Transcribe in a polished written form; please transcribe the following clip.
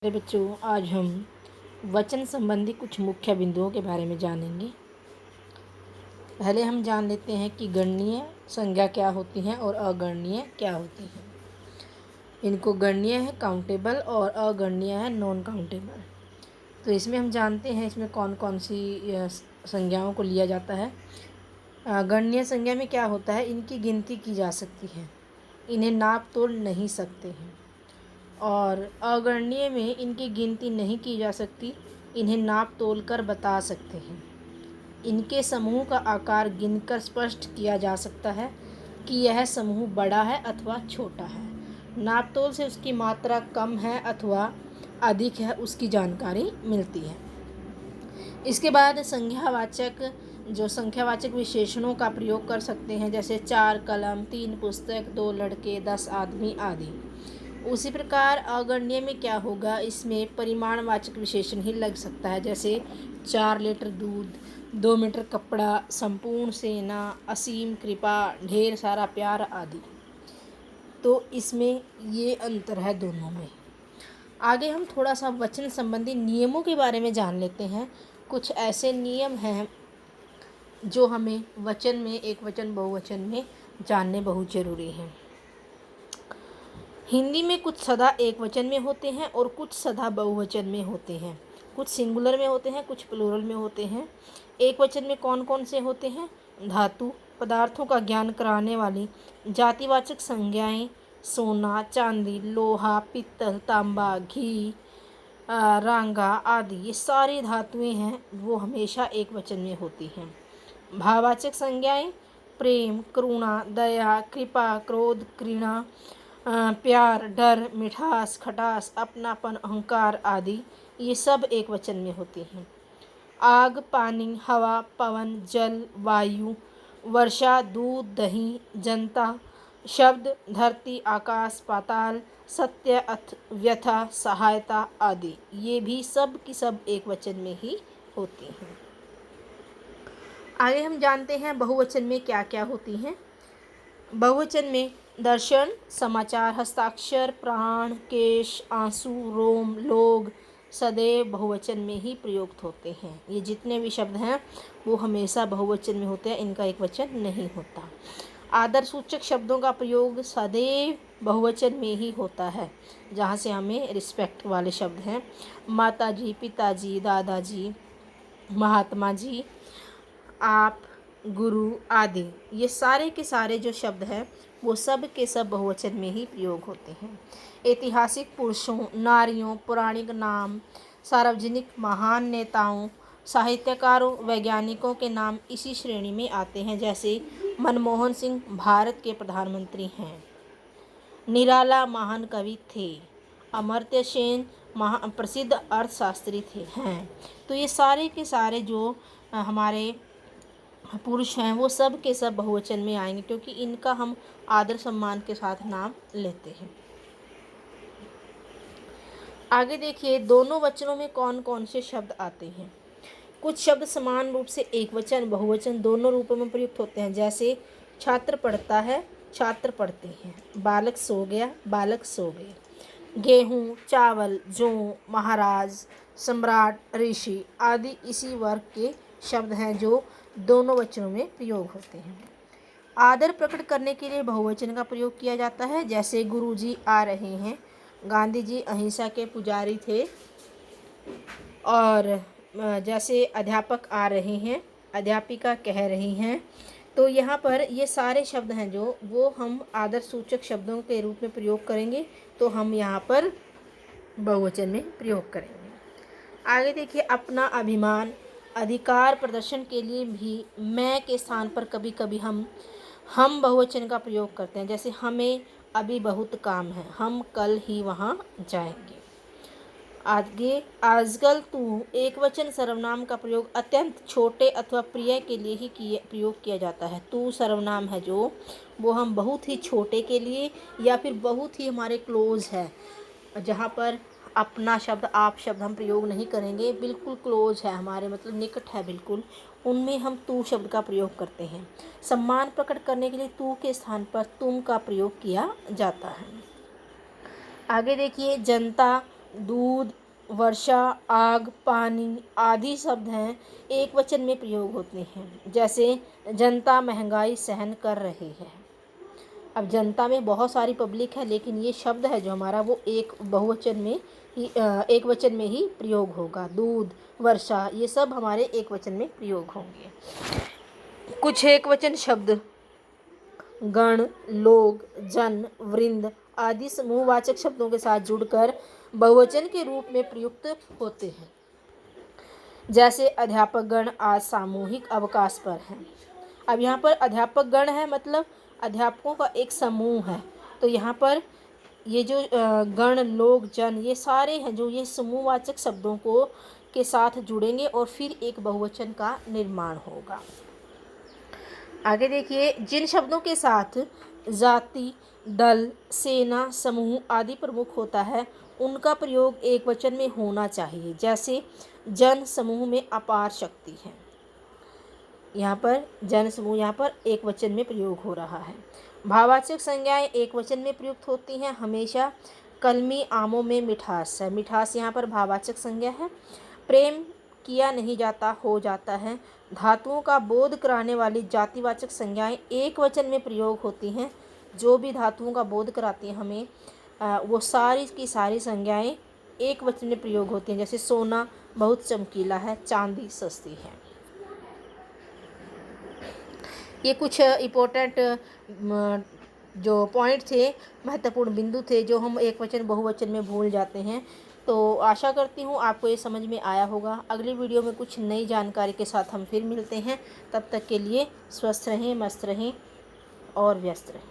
मेरे बच्चों, आज हम वचन संबंधी कुछ मुख्य बिंदुओं के बारे में जानेंगे। पहले हम जान लेते हैं कि गणनीय संज्ञा क्या होती हैं और अगणनीय क्या होती हैं। इनको गणनीय है काउंटेबल और अगणनीय है नॉन काउंटेबल। तो इसमें हम जानते हैं इसमें कौन कौन सी संज्ञाओं को लिया जाता है। गणनीय संज्ञा में क्या होता है, इनकी गिनती की जा सकती है, इन्हें नाप तोल नहीं सकते हैं। और अगणनीय में इनकी गिनती नहीं की जा सकती, इन्हें नाप तोल कर बता सकते हैं। इनके समूह का आकार गिनकर स्पष्ट किया जा सकता है कि यह समूह बड़ा है अथवा छोटा है। नाप तोल से उसकी मात्रा कम है अथवा अधिक है उसकी जानकारी मिलती है। इसके बाद संख्यावाचक विशेषणों का प्रयोग कर सकते हैं, जैसे 4 कलम, 3 पुस्तक, 2 लड़के, 10 आदमी आदि। उसी प्रकार अगणनीय में क्या होगा, इसमें परिमाणवाचक विशेषण ही लग सकता है, जैसे 4 लीटर दूध, 2 मीटर कपड़ा, संपूर्ण सेना, असीम कृपा, ढेर सारा प्यार आदि। तो इसमें ये अंतर है दोनों में। आगे हम थोड़ा सा वचन संबंधी नियमों के बारे में जान लेते हैं। कुछ ऐसे नियम हैं जो हमें वचन में, एक वचन बहुवचन में जानने बहुत ज़रूरी हैं। हिंदी में कुछ सदा एक वचन में होते हैं और कुछ सदा बहुवचन में होते हैं। कुछ सिंगुलर में होते हैं, कुछ प्लूरल में होते हैं। एक वचन में कौन कौन से होते हैं? धातु, पदार्थों का ज्ञान कराने वाली जातिवाचक संज्ञाएं, सोना, चांदी, लोहा, पित्तल, तांबा, घी, रांगा आदि, ये सारी धातुएं हैं, वो हमेशा एक वचन में होती हैं। भाववाचक संज्ञाएं, प्रेम, करुणा, दया, कृपा, क्रोध, घृणा, प्यार, डर, मिठास, खटास, अपनापन, अहंकार आदि, ये सब एक वचन में होती हैं। आग, पानी, हवा, पवन, जल, वायु, वर्षा, दूध, दही, जनता, शब्द, धरती, आकाश, पाताल, सत्य, व्यथा, सहायता आदि, ये भी सब की सब एक वचन में ही होती हैं। आगे हम जानते हैं बहुवचन में क्या क्या होती हैं। बहुवचन में दर्शन, समाचार, हस्ताक्षर, प्राण, केश, आंसू, रोम, लोग सदैव बहुवचन में ही प्रयुक्त होते हैं। ये जितने भी शब्द हैं वो हमेशा बहुवचन में होते हैं, इनका एक वचन नहीं होता। आदरसूचक शब्दों का प्रयोग सदैव बहुवचन में ही होता है, जहाँ से हमें रिस्पेक्ट वाले शब्द हैं। माताजी, पिताजी, दादाजी, महात्मा जी, आप, गुरु आदि, ये सारे के सारे जो शब्द हैं वो सब के सब बहुवचन में ही प्रयोग होते हैं। ऐतिहासिक पुरुषों, नारियों, पौराणिक नाम, सार्वजनिक महान नेताओं, साहित्यकारों, वैज्ञानिकों के नाम इसी श्रेणी में आते हैं, जैसे मनमोहन सिंह भारत के प्रधानमंत्री हैं। निराला महान कवि थे। अमर्त्य सेन प्रसिद्ध अर्थशास्त्री हैं। तो ये सारे के सारे जो हमारे पुरुष हैं वो सब के सब बहुवचन में आएंगे, क्योंकि इनका हम आदर सम्मान के साथ नाम लेते हैं। आगे देखिए दोनों वचनों में कौन कौन से शब्द आते हैं। कुछ शब्द समान रूप से एक वचन बहुवचन दोनों रूपों में प्रयुक्त होते हैं, जैसे छात्र पढ़ता है, छात्र पढ़ते हैं। बालक सो गया, बालक सो गए। गेहूँ, चावल, जौ, महाराज, सम्राट, ऋषि आदि इसी वर्ग के शब्द हैं जो दोनों वचनों में प्रयोग होते हैं। आदर प्रकट करने के लिए बहुवचन का प्रयोग किया जाता है, जैसे गुरुजी आ रहे हैं, गांधी जी अहिंसा के पुजारी थे, और जैसे अध्यापक आ रहे हैं, अध्यापिका कह रही हैं। तो यहाँ पर ये सारे शब्द हैं जो वो हम आदर सूचक शब्दों के रूप में प्रयोग करेंगे, तो हम यहाँ पर बहुवचन में प्रयोग करेंगे। आगे देखिए अपना अभिमान, अधिकार प्रदर्शन के लिए भी मैं के स्थान पर कभी कभी हम बहुवचन का प्रयोग करते हैं, जैसे हमें अभी बहुत काम है, हम कल ही वहाँ जाएंगे। आगे आजकल तू एक वचन सर्वनाम का प्रयोग अत्यंत छोटे अथवा प्रिय के लिए ही प्रयोग किया जाता है। तू सर्वनाम है जो वो हम बहुत ही छोटे के लिए या फिर बहुत ही हमारे क्लोज है, जहाँ पर अपना शब्द आप शब्द हम प्रयोग नहीं करेंगे, बिल्कुल क्लोज है हमारे, मतलब निकट है बिल्कुल, उनमें हम तू शब्द का प्रयोग करते हैं। सम्मान प्रकट करने के लिए तू के स्थान पर तुम का प्रयोग किया जाता है। आगे देखिए जनता, दूध, वर्षा, आग, पानी आदि शब्द हैं एक वचन में प्रयोग होते हैं। जैसे जनता महंगाई सहन कर रही है। अब जनता में बहुत सारी पब्लिक है, लेकिन ये शब्द है जो हमारा वो एक वचन में ही प्रयोग होगा। दूध, वर्षा ये सब हमारे एक वचन में प्रयोग होंगे। कुछ एक वचन शब्द गण, लोग, जन, वृंद आदि समूहवाचक शब्दों के साथ जुड़कर बहुवचन के रूप में प्रयुक्त होते हैं। जैसे अध्यापक गण आज सामूहिक अवकाश पर हैं। अब यहाँ पर अध्यापक गण है मतलब अध्यापकों का एक समूह है। तो यहाँ पर ये जो गण, लोग, जन ये सारे हैं जो ये समूहवाचक शब्दों को के साथ जुड़ेंगे और फिर एक बहुवचन का निर्माण होगा। आगे देखिए, जिन शब्दों के साथ जाति, दल, सेना, समूह आदि प्रमुख होता है उनका प्रयोग एक वचन में होना चाहिए। जैसे जन समूह में अपार शक्ति है। यहाँ पर जन समूह यहाँ पर एक वचन में प्रयोग हो रहा है। भाववाचक संज्ञाएं एक वचन में प्रयुक्त होती हैं हमेशा। कलमी आमों में मिठास है। मिठास यहाँ पर भाववाचक संज्ञा है। प्रेम किया नहीं जाता हो जाता है। धातुओं का बोध कराने वाली जातिवाचक संज्ञाएं एक वचन में प्रयोग होती हैं। जो भी धातुओं का बोध कराती हैं हमें वो सारी की सारी संज्ञाएं एक वचन में प्रयोग होती हैं। जैसे सोना बहुत चमकीला है, चांदी सस्ती है। ये कुछ इम्पोर्टेंट जो पॉइंट थे, महत्वपूर्ण बिंदु थे जो हम एक वचन बहुवचन में भूल जाते हैं। तो आशा करती हूँ आपको ये समझ में आया होगा। अगली वीडियो में कुछ नई जानकारी के साथ हम फिर मिलते हैं। तब तक के लिए स्वस्थ रहें, मस्त रहें और व्यस्त रहें।